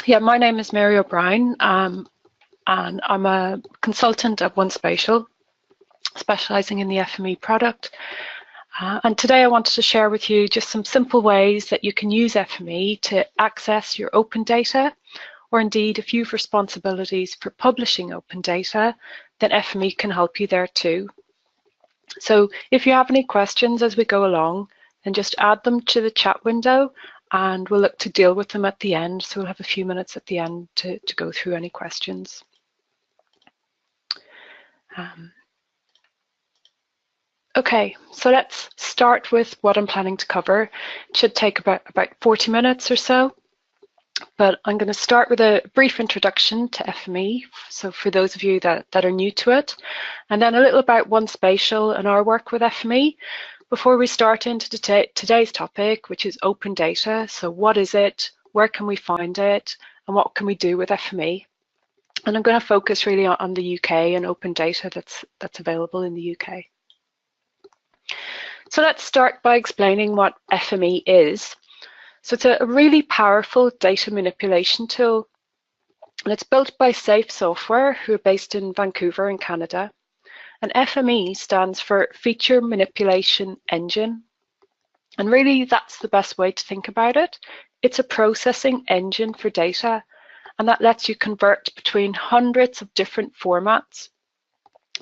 Yeah, my name is Mary O'Brien, and I'm a consultant at OneSpatial, specialising in the FME product. And today I wanted to share with you just some simple ways that you can use FME to access your open data, or indeed if you've responsibilities for publishing open data, then FME can help you there too. So if you have any questions as we go along, then just add them to the chat window and we'll look to deal with them at the end. So we'll have a few minutes at the end to go through any questions. Okay, so let's start with what I'm planning to cover. It should take about 40 minutes or so, but I'm going to start with a brief introduction to FME, so for those of you that are new to it, and then a little about OneSpatial and our work with FME before we start into today's topic, which is open data. So what is it, where can we find it, and what can we do with FME? And I'm going to focus really on the UK and open data that's available in the UK. So let's start by explaining what FME is. So it's a really powerful data manipulation tool, and it's built by Safe Software, who are based in Vancouver in Canada. And FME stands for Feature Manipulation Engine. And really that's the best way to think about it. It's a processing engine for data, and that lets you convert between hundreds of different formats.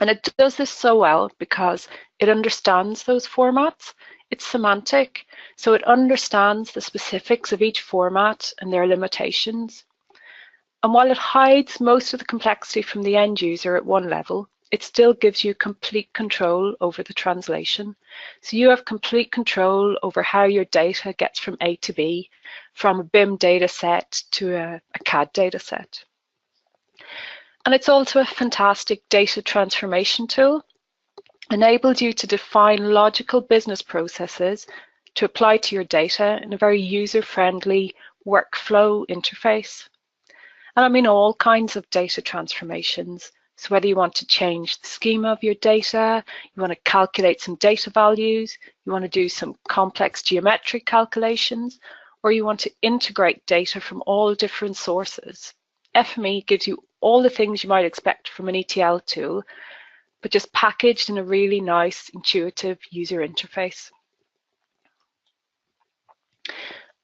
And it does this so well because it understands those formats. It's semantic, so it understands the specifics of each format and their limitations. And while it hides most of the complexity from the end user at one level, it still gives you complete control over the translation. So you have complete control over how your data gets from A to B, from a BIM data set to a CAD data set. And it's also a fantastic data transformation tool. Enables you to define logical business processes to apply to your data in a very user-friendly workflow interface. And I mean all kinds of data transformations. So whether you want to change the schema of your data, you want to calculate some data values, you want to do some complex geometric calculations, or you want to integrate data from all different sources. FME gives you all the things you might expect from an ETL tool, but just packaged in a really nice, intuitive user interface.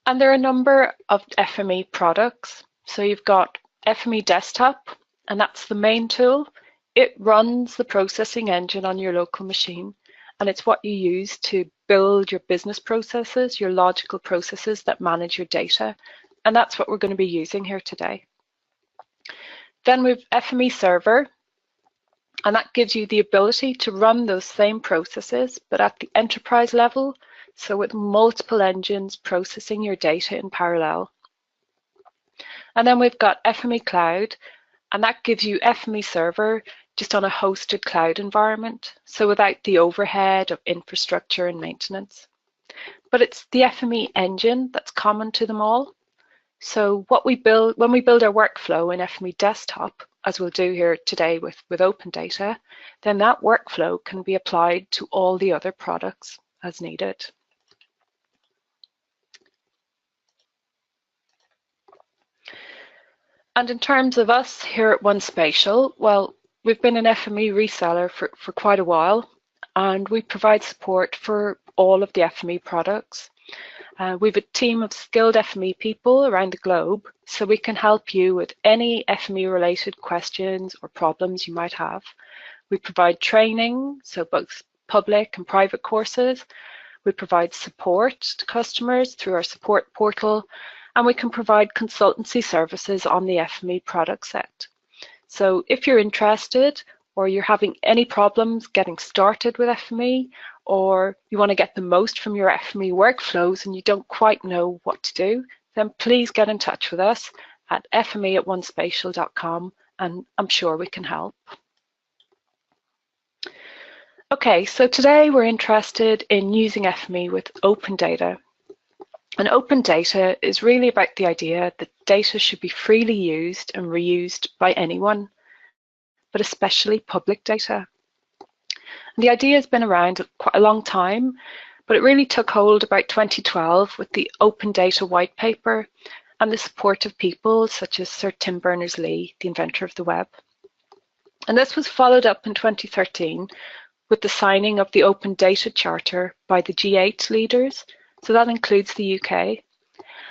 And there are a number of FME products. So you've got FME Desktop, and that's the main tool. It runs the processing engine on your local machine, and it's what you use to build your business processes, your logical processes that manage your data. And that's what we're going to be using here today. Then we've FME Server, and that gives you the ability to run those same processes, but at the enterprise level, so with multiple engines processing your data in parallel. And then we've got FME Cloud, and that gives you FME Server just on a hosted cloud environment, so without the overhead of infrastructure and maintenance. But it's the FME engine that's common to them all. So what we build, when we build our workflow in FME Desktop, as we'll do here today with open data, then that workflow can be applied to all the other products as needed. And in terms of us here at OneSpatial, well, we've been an FME reseller for quite a while, and we provide support for all of the FME products. We've a team of skilled FME people around the globe, so we can help you with any FME related questions or problems you might have. We provide training, so both public and private courses. We provide support to customers through our support portal, and we can provide consultancy services on the FME product set. So if you're interested or you're having any problems getting started with FME, or you want to get the most from your FME workflows and you don't quite know what to do, then please get in touch with us at fme@onespatial.com, and I'm sure we can help. Okay, so today we're interested in using FME with open data. And open data is really about the idea that data should be freely used and reused by anyone, but especially public data. And the idea has been around quite a long time, but it really took hold about 2012 with the Open Data White Paper. and the support of people such as Sir Tim Berners-Lee, the inventor of the web. And this was followed up in 2013 with the signing of the Open Data Charter by the G8 leaders, so that includes the UK.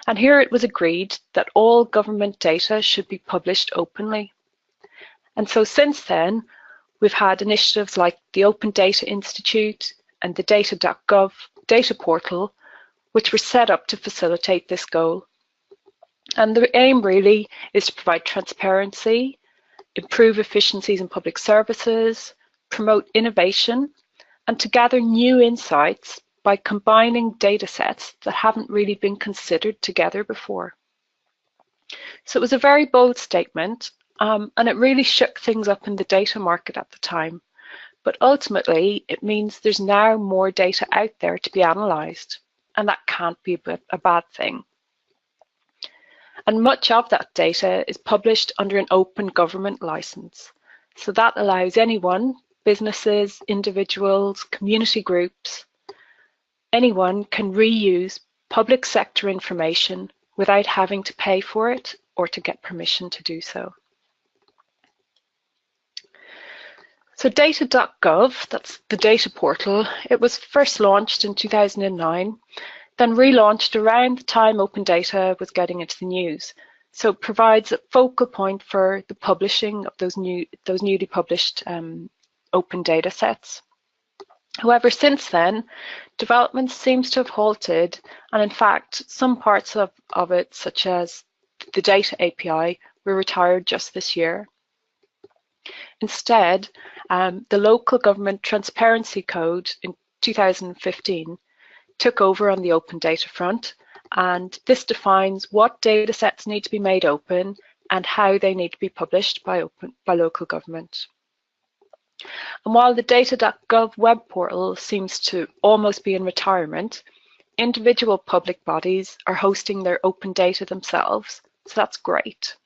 And here it was agreed that all government data should be published openly. And so since then, we've had initiatives like the Open Data Institute and the Datagov data portal, which were set up to facilitate this goal. And the aim really is to provide transparency, improve efficiencies in public services, promote innovation, and to gather new insights by combining data sets that haven't really been considered together before. So it was a very bold statement, and it really shook things up in the data market at the time. But ultimately, it means there's now more data out there to be analysed, and that can't be a bad thing. And much of that data is published under an open government license. So that allows anyone, businesses, individuals, community groups, anyone can reuse public sector information without having to pay for it or to get permission to do so. So data.gov, that's the data portal, it was first launched in 2009, then relaunched around the time open data was getting into the news. So it provides a focal point for the publishing of those newly published open data sets. However, since then, development seems to have halted, and in fact, some parts of it, such as the data API, were retired just this year. Instead, the Local Government Transparency Code in 2015 took over on the open data front, and this defines what data sets need to be made open and how they need to be published by local government. And while the data.gov web portal seems to almost be in retirement, individual public bodies are hosting their open data themselves, so that's great.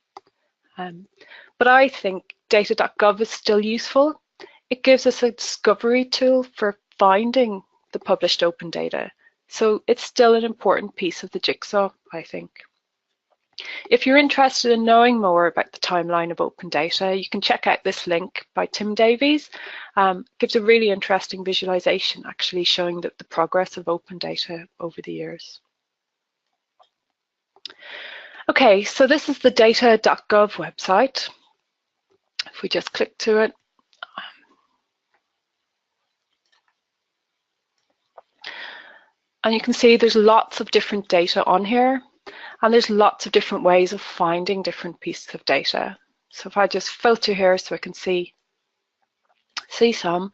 But I think data.gov is still useful. It gives us a discovery tool for finding the published open data. So it's still an important piece of the jigsaw, I think. If you're interested in knowing more about the timeline of open data, you can check out this link by Tim Davies. It gives a really interesting visualization, actually showing the progress of open data over the years. Okay, so this is the data.gov website. If we just click to it, and you can see there's lots of different data on here, and there's lots of different ways of finding different pieces of data. So if I just filter here so I can see some,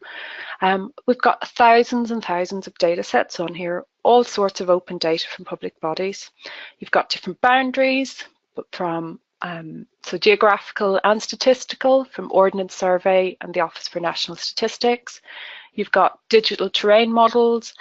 we've got thousands and thousands of data sets on here, all sorts of open data from public bodies. You've got different boundaries, but from so geographical and statistical from Ordnance Survey and the Office for National Statistics. You've got digital terrain models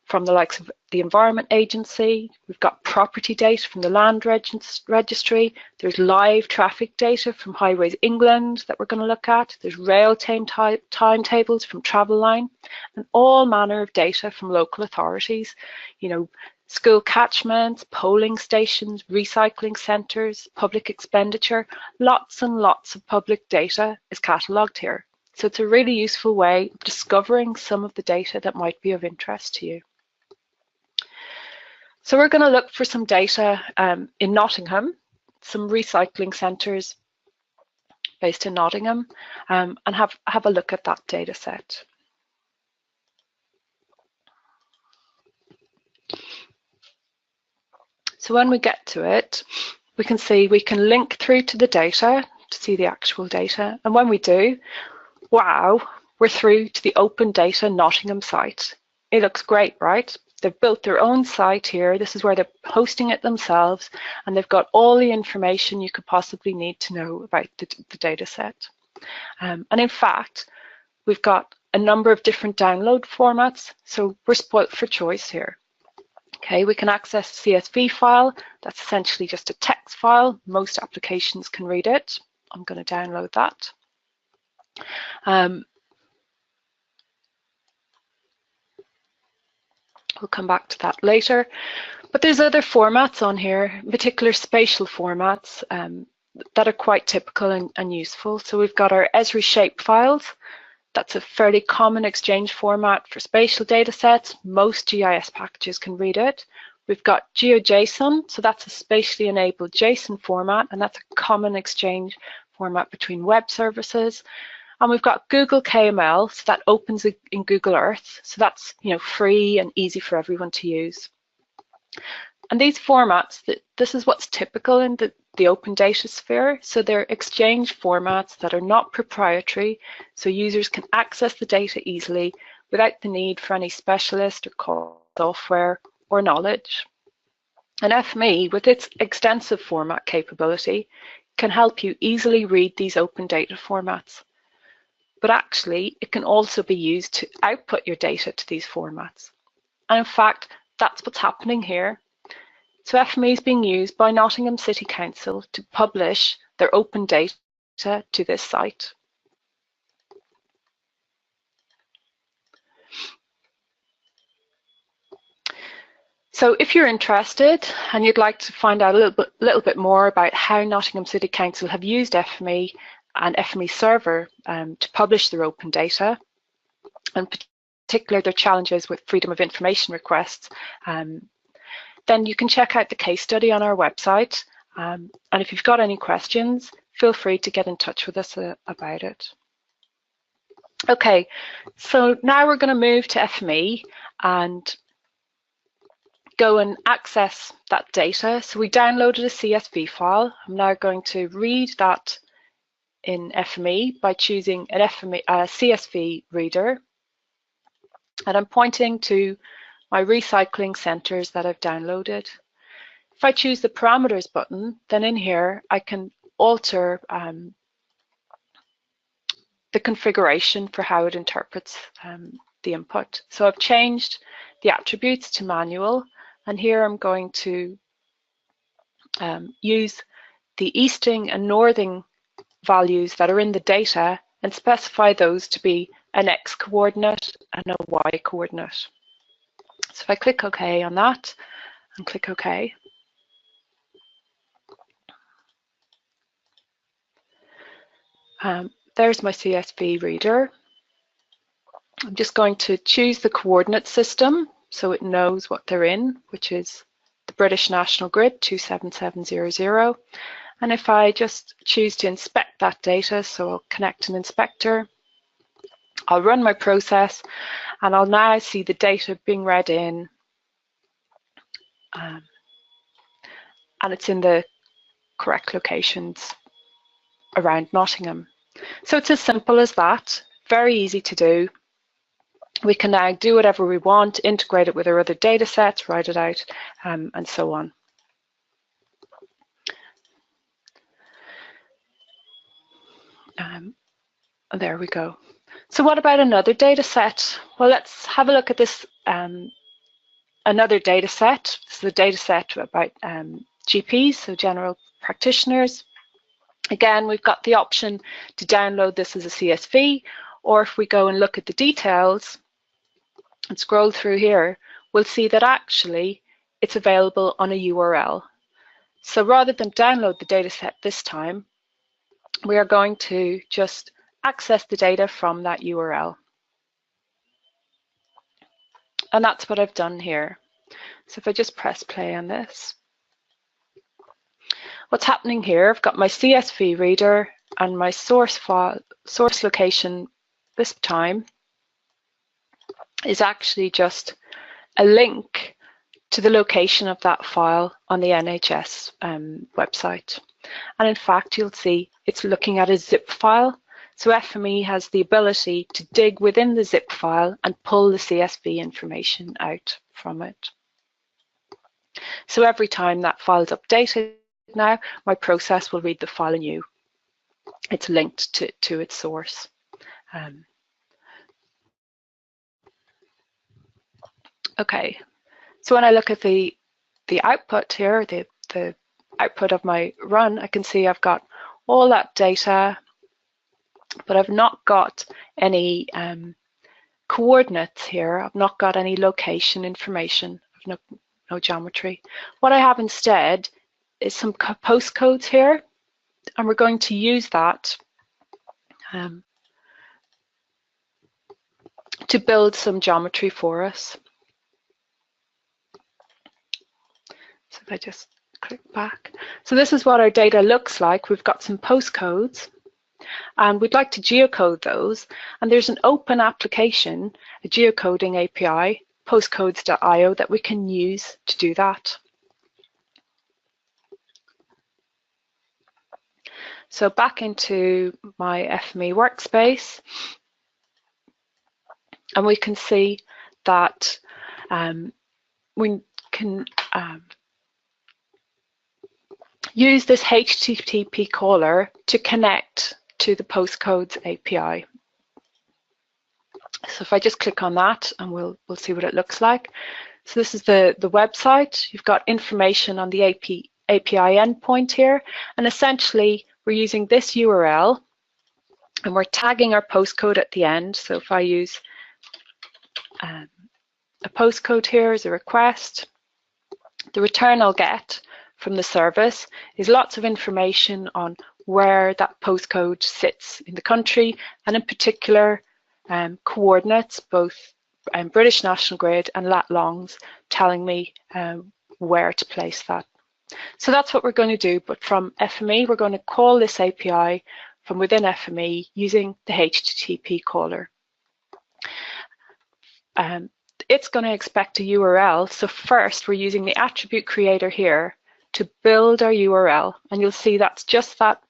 from the likes of the Environment Agency. We've got property data from the Land Registry. There's live traffic data from Highways England that we're going to look at. There's rail timetables from Travelline, and all manner of data from local authorities. You know, school catchments, polling stations, recycling centres, public expenditure. Lots and lots of public data is catalogued here. So it's a really useful way of discovering some of the data that might be of interest to you. So we're going to look for some data in Nottingham, some recycling centres based in Nottingham, and have a look at that data set. So when we get to it, we can see we can link through to the data to see the actual data. And when we do, wow, we're through to the Open Data Nottingham site. It looks great, right? They've built their own site here. This is where they're hosting it themselves, and they've got all the information you could possibly need to know about the data set. And in fact, we've got a number of different download formats, so we're spoilt for choice here. Okay, we can access a CSV file. That's essentially just a text file. Most applications can read it. I'm going to download that. We'll come back to that later. But there's other formats on here, in particular spatial formats that are quite typical and useful. So we've got our Esri shape files. That's a fairly common exchange format for spatial data sets. Most GIS packages can read it. We've got GeoJSON, so that's a spatially enabled JSON format, and that's a common exchange format between web services. And we've got Google KML, so that opens in Google Earth. So that's free and easy for everyone to use. And these formats, this is what's typical in the open data sphere. So they're exchange formats that are not proprietary, so users can access the data easily without the need for any specialist or core software or knowledge. And FME, with its extensive format capability, can help you easily read these open data formats. But actually, it can also be used to output your data to these formats. And in fact, that's what's happening here. So FME is being used by Nottingham City Council to publish their open data to this site. So if you're interested and you'd like to find out a little bit more about how Nottingham City Council have used FME and FME Server to publish their open data, and particularly their challenges with freedom of information requests, then you can check out the case study on our website. And if you've got any questions, feel free to get in touch with us about it. Okay, so now we're going to move to FME and go and access that data. So we downloaded a CSV file. I'm now going to read that in FME by choosing an CSV reader. And I'm pointing to my recycling centers that I've downloaded. If I choose the parameters button, then in here I can alter the configuration for how it interprets the input. So I've changed the attributes to manual, and here I'm going to use the easting and northing values that are in the data and specify those to be an X coordinate and a Y coordinate. So if I click OK on that and click OK, there's my CSV reader. I'm just going to choose the coordinate system so it knows what they're in, which is the British National Grid 27700. And if I just choose to inspect that data, so I'll connect an inspector, I'll run my process, and I'll now see the data being read in, and it's in the correct locations around Nottingham. So it's as simple as that, very easy to do. We can now do whatever we want, integrate it with our other data sets, write it out, and so on. There we go. So what about another data set? Well, let's have a look at this another data set. This is a data set about GPs, so general practitioners. Again, we've got the option to download this as a CSV, or if we go and look at the details and scroll through here, we'll see that actually it's available on a URL. So rather than download the data set this time, we are going to just access the data from that URL. And that's what I've done here. So if I just press play on this, what's happening here, I've got my CSV reader and my source file, source location this time is actually just a link to the location of that file on the NHS website. And in fact, you'll see it's looking at a zip file. So FME has the ability to dig within the zip file and pull the CSV information out from it. So every time that file is updated now, my process will read the file anew. It's linked to its source. Okay, so when I look at the output here, the output of my run, I can see I've got all that data, but I've not got any coordinates here. I've not got any location information. I've no geometry. What I have instead is some postcodes here, and we're going to use that to build some geometry for us. So if I just click back. So this is what our data looks like. We've got some postcodes and we'd like to geocode those. And there's an open application, a geocoding API, postcodes.io, that we can use to do that. So back into my FME workspace, and we can see that we can use this HTTP caller to connect to the postcodes API. So if I just click on that, and we'll see what it looks like. So this is the website. You've got information on the API endpoint here, and essentially we're using this URL and we're tagging our postcode at the end. So if I use a postcode here as a request, the return I'll get from the service is lots of information on where that postcode sits in the country, and in particular coordinates, both British National Grid and lat longs, telling me where to place that. So that's what we're going to do, but from FME we're going to call this API from within FME using the HTTP caller. It's going to expect a URL, so first we're using the attribute creator here to build our URL, and you'll see that's just that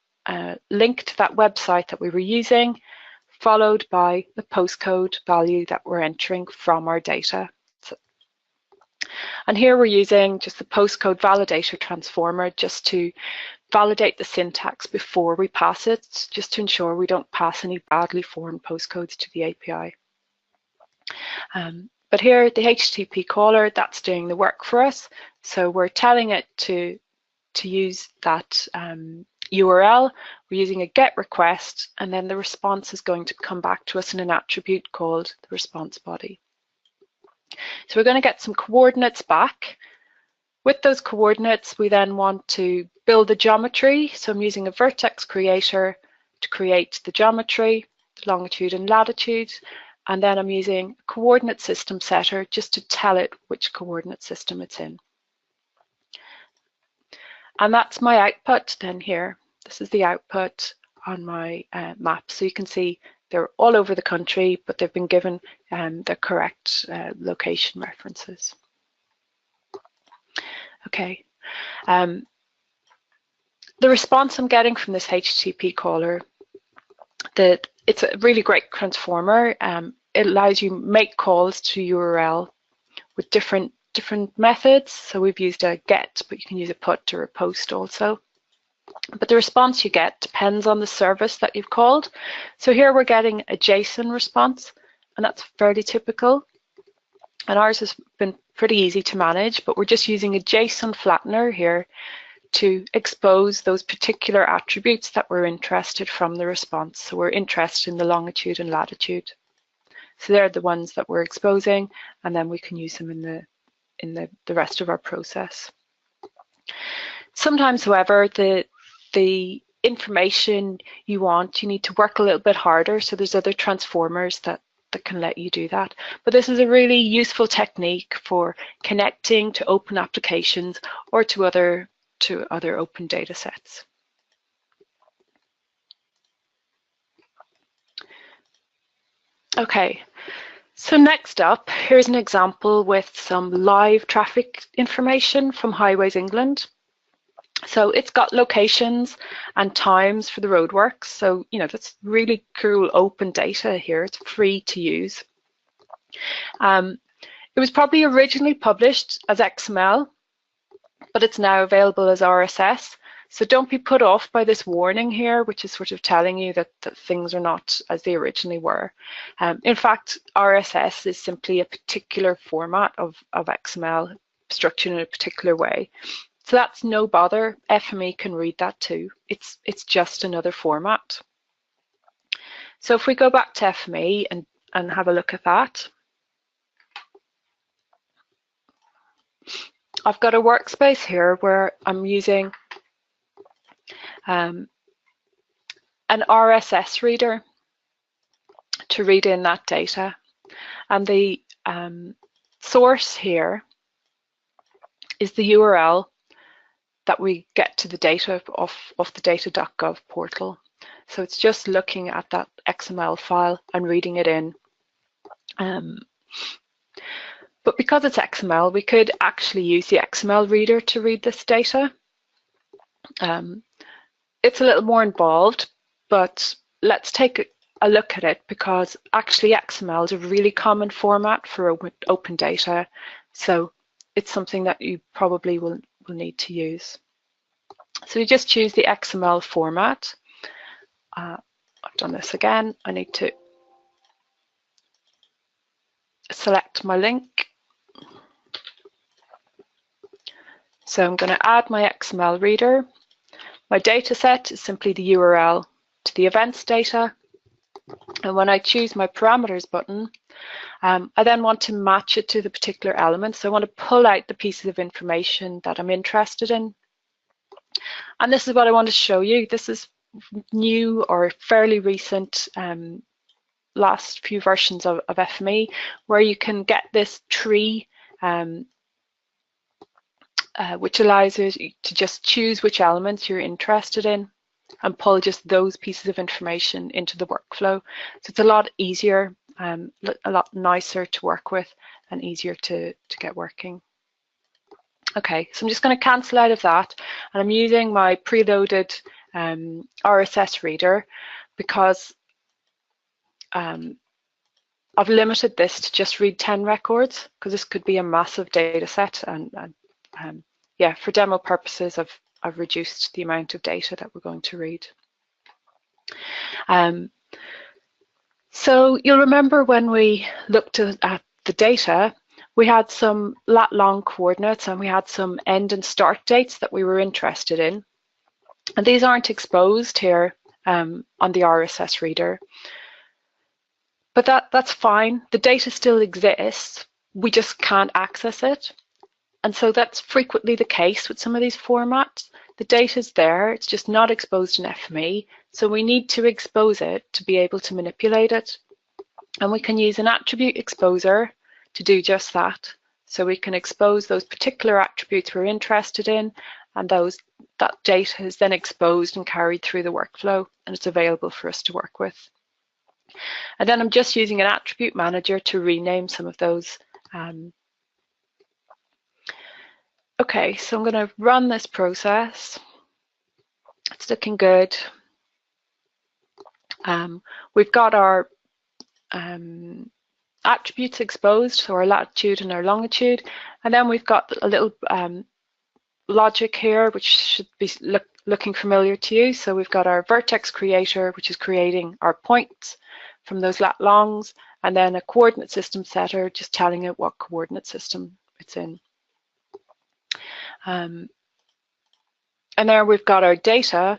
link to that website that we were using, followed by the postcode value that we're entering from our data. And here we're using just the postcode validator transformer just to validate the syntax before we pass it, just to ensure we don't pass any badly formed postcodes to the API. But here, the HTTP caller, that's doing the work for us. So we're telling it to use that URL. We're using a GET request, and then the response is going to come back to us in an attribute called the response body. So we're going to get some coordinates back. With those coordinates, we then want to build a geometry. So I'm using a vertex creator to create the geometry, the longitude and latitude. And then I'm using a coordinate system setter just to tell it which coordinate system it's in. And that's my output then here. This is the output on my map. So you can see they're all over the country, but they've been given the correct location references. Okay. The response I'm getting from this HTTP caller, it's a really great transformer. It allows you make calls to URL with different methods. So we've used a GET, but you can use a PUT or a POST also. But the response you get depends on the service that you've called. So here we're getting a JSON response, and that's fairly typical. And ours has been pretty easy to manage, but we're just using a JSON flattener here to expose those particular attributes that we're interested from the response. So we're interested in the longitude and latitude. So they're the ones that we're exposing, and then we can use them in the rest of our process. Sometimes, however, the information you want, you need to work a little bit harder. So there's other transformers that can let you do that. But this is a really useful technique for connecting to open applications or to other open data sets. Okay, so next up, here's an example with some live traffic information from Highways England. So it's got locations and times for the roadworks. So, you know, that's really cool open data here. It's free to use. It was probably originally published as XML, but it's now available as RSS. So don't be put off by this warning here, which is sort of telling you that things are not as they originally were. In fact, RSS is simply a particular format of XML structured in a particular way. So that's no bother. FME can read that too. It's just another format. So if we go back to FME and have a look at that, I've got a workspace here where I'm using an RSS reader to read in that data, and the source here is the URL that we get to the data of the Datagov portal. So it's just looking at that XML file and reading it in. But because it's XML, we could actually use the XML reader to read this data. It's a little more involved, but let's take a look at it, because actually XML is a really common format for open data. So it's something that you probably will need to use. So you just choose the XML format. I've done this again. I need to select my link. So I'm going to add my XML reader. My data set is simply the URL to the events data. And when I choose my parameters button, I then want to match it to the particular element. So I want to pull out the pieces of information that I'm interested in. And this is what I want to show you. This is new or fairly recent, last few versions of FME, where you can get this tree which allows you to just choose which elements you're interested in and pull just those pieces of information into the workflow. So it's a lot easier, a lot nicer to work with and easier to get working. Okay, so I'm just going to cancel out of that, and I'm using my preloaded RSS reader because I've limited this to just read 10 records, because this could be a massive data set, and yeah, for demo purposes, I've reduced the amount of data that we're going to read. So you'll remember when we looked at the data, we had some lat-long coordinates and we had some end and start dates that we were interested in. And these aren't exposed here on the RSS reader. But that's fine. The data still exists. We just can't access it. And so that's frequently the case with some of these formats. The data's there, it's just not exposed in FME. So we need to expose it to be able to manipulate it. And we can use an attribute exposer to do just that. So we can expose those particular attributes we're interested in, and that data is then exposed and carried through the workflow, and it's available for us to work with. And then I'm just using an attribute manager to rename some of those. Okay, so I'm going to run this process. It's looking good. We've got our attributes exposed, so our latitude and our longitude, and then we've got a little logic here which should be looking familiar to you. So we've got our vertex creator, which is creating our points from those lat longs, and then a coordinate system setter just telling it what coordinate system it's in. And there we've got our data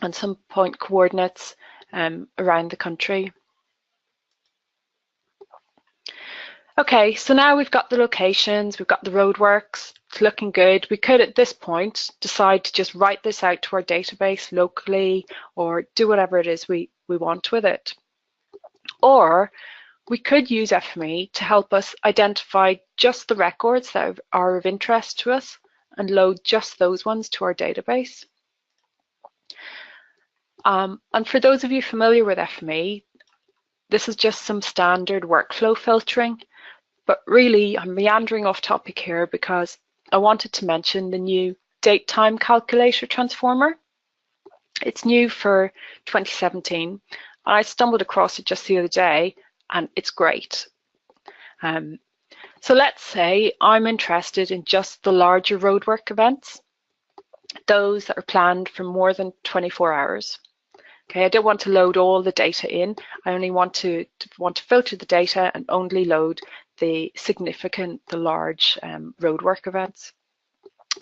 and some point coordinates around the country. Okay, so now we've got the locations, we've got the roadworks, it's looking good. We could at this point decide to just write this out to our database locally or do whatever it is we want with it. Or we could use FME to help us identify just the records that are of interest to us and load just those ones to our database. And for those of you familiar with FME, this is just some standard workflow filtering. But really, I'm meandering off topic here because I wanted to mention the new date time calculator transformer. It's new for 2017, and I stumbled across it just the other day, and it's great. So let's say I'm interested in just the larger roadwork events, those that are planned for more than 24 hours. Okay, I don't want to load all the data in. I only want to filter the data and only load the significant, the large roadwork events.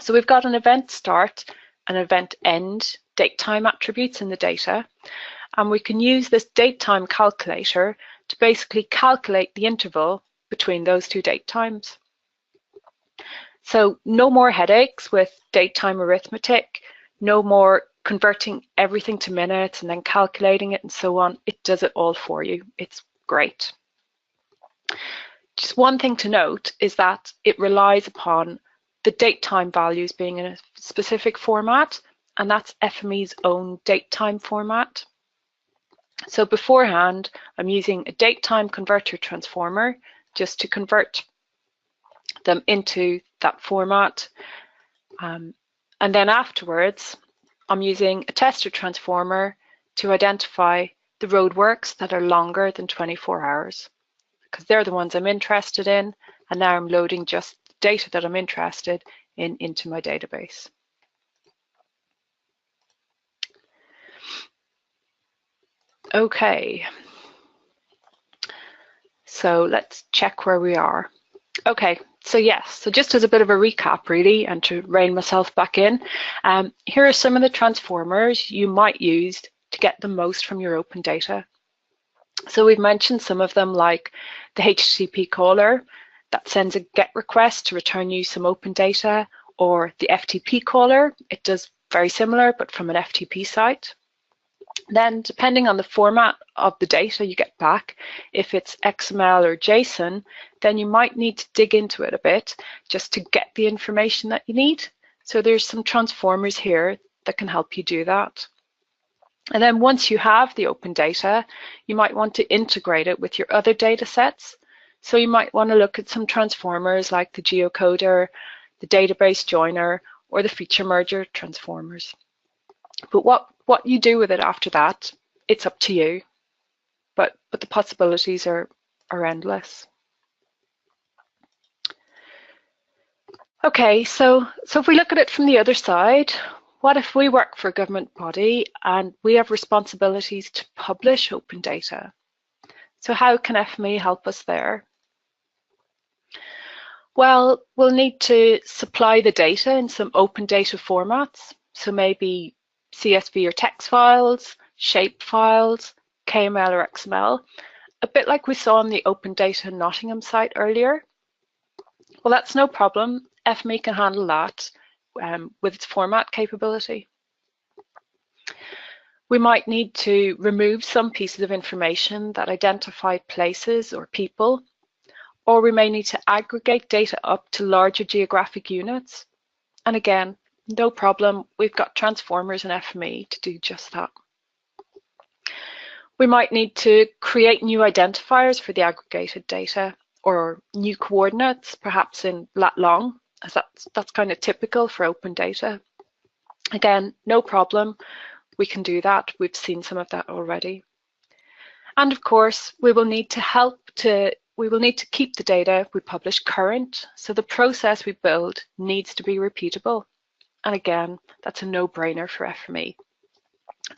So we've got an event start and event end date time attributes in the data, and we can use this date time calculator to basically calculate the interval between those two date times. So no more headaches with date-time arithmetic, no more converting everything to minutes and then calculating it and so on. It does it all for you. It's great. Just one thing to note is that it relies upon the date-time values being in a specific format, and that's FME's own date-time format. So beforehand, I'm using a date-time converter transformer just to convert them into that format. And then afterwards, I'm using a tester transformer to identify the roadworks that are longer than 24 hours, because they're the ones I'm interested in, and now I'm loading just the data that I'm interested in into my database. Okay, so let's check where we are. Okay, so yes, so just as a bit of a recap really, and to rein myself back in, here are some of the transformers you might use to get the most from your open data. So we've mentioned some of them, like the HTTP caller that sends a GET request to return you some open data, or the FTP caller. It does very similar, but from an FTP site. Then, depending on the format of the data you get back, if it's XML or JSON, then you might need to dig into it a bit just to get the information that you need. So there's some transformers here that can help you do that. And then once you have the open data, you might want to integrate it with your other data sets. So you might want to look at some transformers like the geocoder, the database joiner, or the feature merger transformers. But what you do with it after that, it's up to you. But the possibilities are endless. Okay, so if we look at it from the other side, what if we work for a government body and we have responsibilities to publish open data? So how can FME help us there? Well, we'll need to supply the data in some open data formats. So maybe CSV or text files, shape files, KML or XML, a bit like we saw on the Open Data Nottingham site earlier. Well, that's no problem. FME can handle that with its format capability. We might need to remove some pieces of information that identify places or people, or we may need to aggregate data up to larger geographic units. And again, no problem, we've got transformers in FME to do just that. We might need to create new identifiers for the aggregated data, or new coordinates, perhaps in lat long, as that's kind of typical for open data. Again, no problem, we can do that. We've seen some of that already. And of course, we will need to keep the data we publish current, so the process we build needs to be repeatable. And again, that's a no-brainer for FME.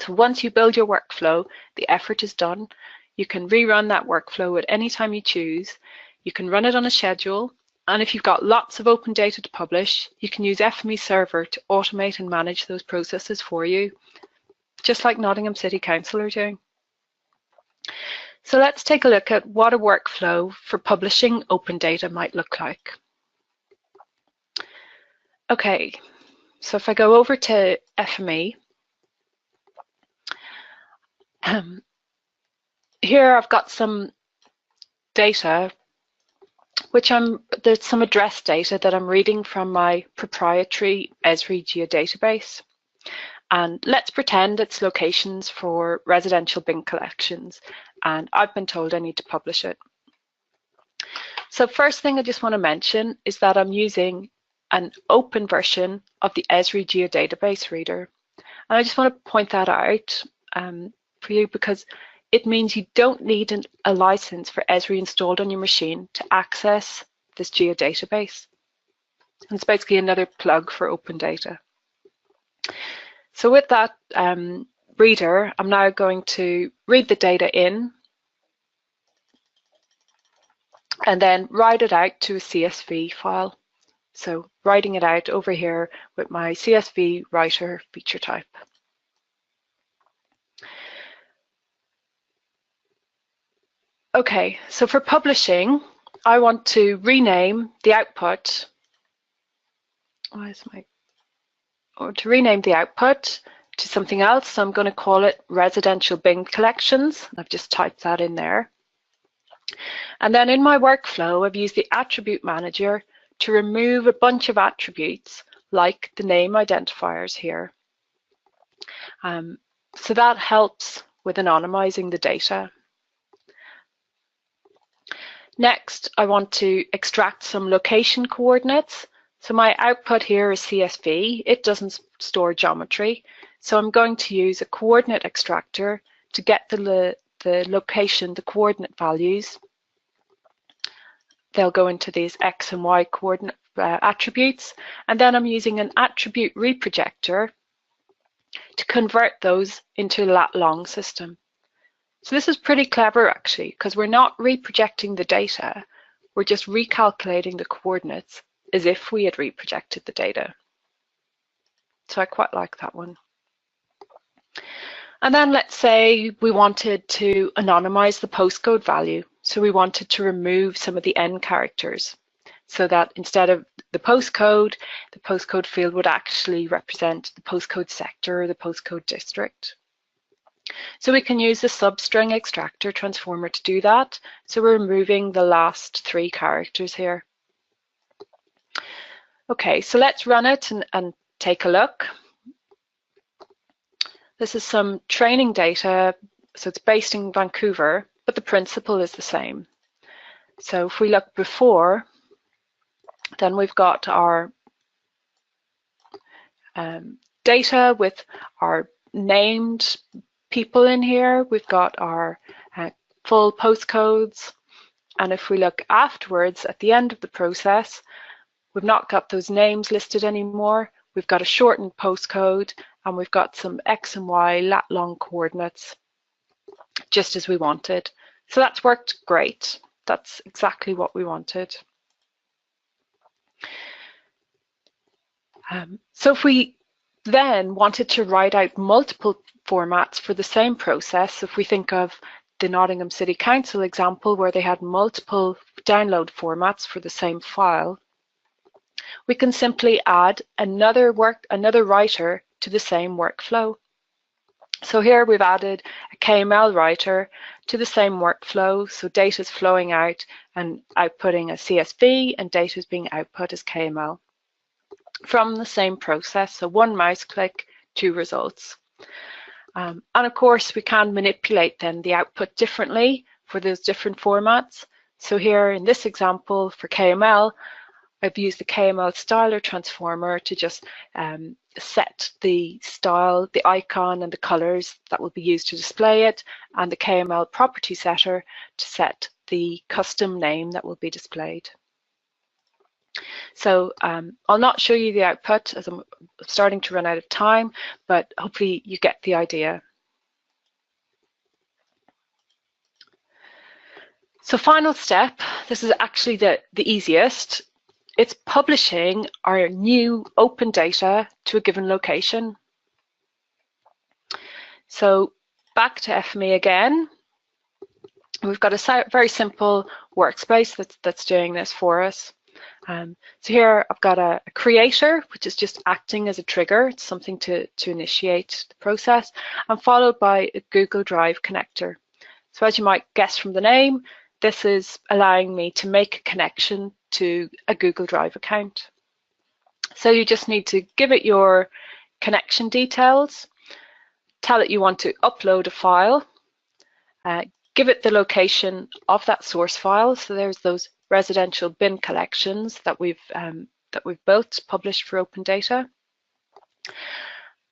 So once you build your workflow, the effort is done. You can rerun that workflow at any time you choose. You can run it on a schedule. And if you've got lots of open data to publish, you can use FME Server to automate and manage those processes for you, just like Nottingham City Council are doing. So let's take a look at what a workflow for publishing open data might look like. Okay, so if I go over to FME, here I've got some data, there's some address data that I'm reading from my proprietary Esri geodatabase. And let's pretend it's locations for residential bin collections, and I've been told I need to publish it. So first thing I just want to mention is that I'm using an open version of the Esri geodatabase reader. And I just want to point that out for you, because it means you don't need a license for Esri installed on your machine to access this geodatabase. And it's basically another plug for open data. So with that reader, I'm now going to read the data in and then write it out to a CSV file. So writing it out over here with my CSV writer feature type. Okay, so for publishing, I want to rename the output or to rename the output to something else. So I'm going to call it residential bin collections. I've just typed that in there. And then in my workflow, I've used the attribute manager to remove a bunch of attributes like the name identifiers here. So that helps with anonymizing the data. Next, I want to extract some location coordinates. So my output here is CSV. It doesn't store geometry. So I'm going to use a coordinate extractor to get the location, the coordinate values. They'll go into these X and Y coordinate attributes. And then I'm using an attribute reprojector to convert those into a lat-long system. So this is pretty clever actually, because we're not reprojecting the data, we're just recalculating the coordinates as if we had reprojected the data. So I quite like that one. And then let's say we wanted to anonymize the postcode value. So we wanted to remove some of the N characters so that instead of the postcode field would actually represent the postcode sector or the postcode district. So we can use the substring extractor transformer to do that. So we're removing the last 3 characters here. Okay, so let's run it and take a look. This is some training data. So it's based in Vancouver, but the principle is the same. So if we look before, then we've got our data with our named people in here. We've got our full postcodes. And if we look afterwards at the end of the process, we've not got those names listed anymore. We've got a shortened postcode and we've got some X and Y lat-long coordinates just as we wanted. So that's worked great. That's exactly what we wanted. So if we then wanted to write out multiple formats for the same process, if we think of the Nottingham City Council example where they had multiple download formats for the same file, we can simply add another writer to the same workflow. So here we've added a KML writer to the same workflow, so data is flowing out and outputting as CSV and data is being output as KML from the same process. So 1 mouse click, 2 results. And of course we can manipulate then the output differently for those different formats. So here in this example for KML, I've used the KML styler transformer to just set the style, the icon and the colors that will be used to display it, and the KML property setter to set the custom name that will be displayed. So I'll not show you the output as I'm starting to run out of time, but hopefully you get the idea. So final step, this is actually the easiest. It's publishing our new open data to a given location. So back to FME again. We've got a very simple workspace that's doing this for us. So here I've got a creator, which is just acting as a trigger. It's something to initiate the process, and followed by a Google Drive connector. So as you might guess from the name, this is allowing me to make a connection to a Google Drive account. So you just need to give it your connection details, tell it you want to upload a file, give it the location of that source file. So there's those residential bin collections that we've built, published for open data.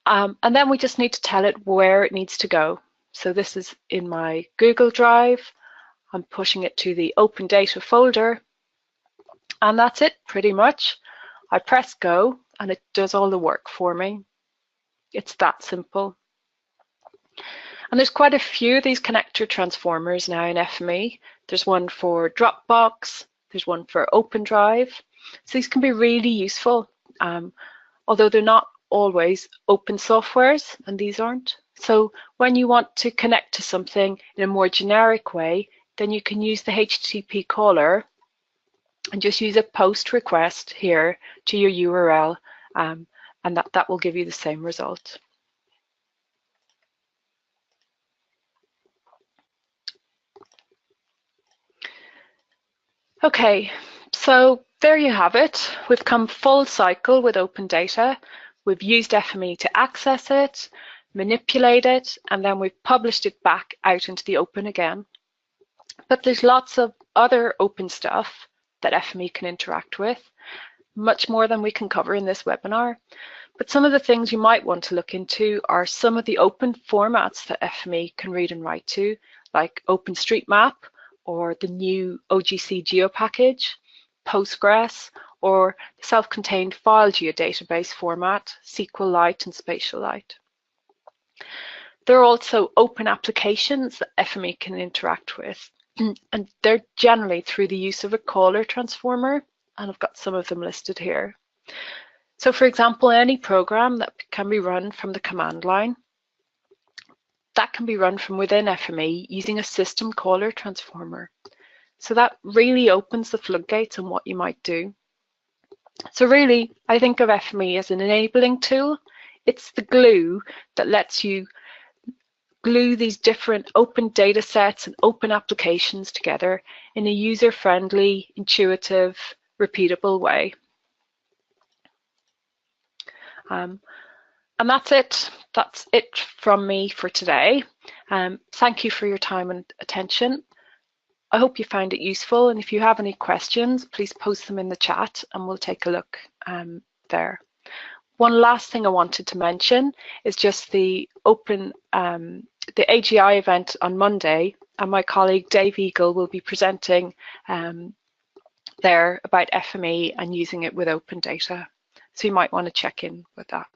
And then we just need to tell it where it needs to go. So this is in my Google Drive. I'm pushing it to the open data folder, and that's it pretty much. I press go and it does all the work for me. It's that simple. And there's quite a few of these connector transformers now in FME. There's one for Dropbox, there's one for OpenDrive. So these can be really useful, although they're not always open softwares, and these aren't. So when you want to connect to something in a more generic way, then you can use the HTTP caller and just use a post request here to your URL, and that will give you the same result. Okay, so there you have it. We've come full cycle with open data. We've used FME to access it, manipulate it, and then we've published it back out into the open again. But there's lots of other open stuff that FME can interact with, much more than we can cover in this webinar. But some of the things you might want to look into are some of the open formats that FME can read and write to, like OpenStreetMap, or the new OGC GeoPackage, Postgres, or the self-contained file geodatabase format, SQLite and Spatialite. There are also open applications that FME can interact with, and they're generally through the use of a caller transformer, and I've got some of them listed here. So for example, any program that can be run from the command line, that can be run from within FME using a system caller transformer. So that really opens the floodgates on what you might do. So really, I think of FME as an enabling tool. It's the glue that lets you glue these different open data sets and open applications together in a user-friendly, intuitive, repeatable way. And that's it. That's it from me for today. Thank you for your time and attention. I hope you found it useful, and if you have any questions, please post them in the chat and we'll take a look there. One last thing I wanted to mention is just the AGI event on Monday, and my colleague Dave Eagle will be presenting there about FME and using it with open data. So you might want to check in with that.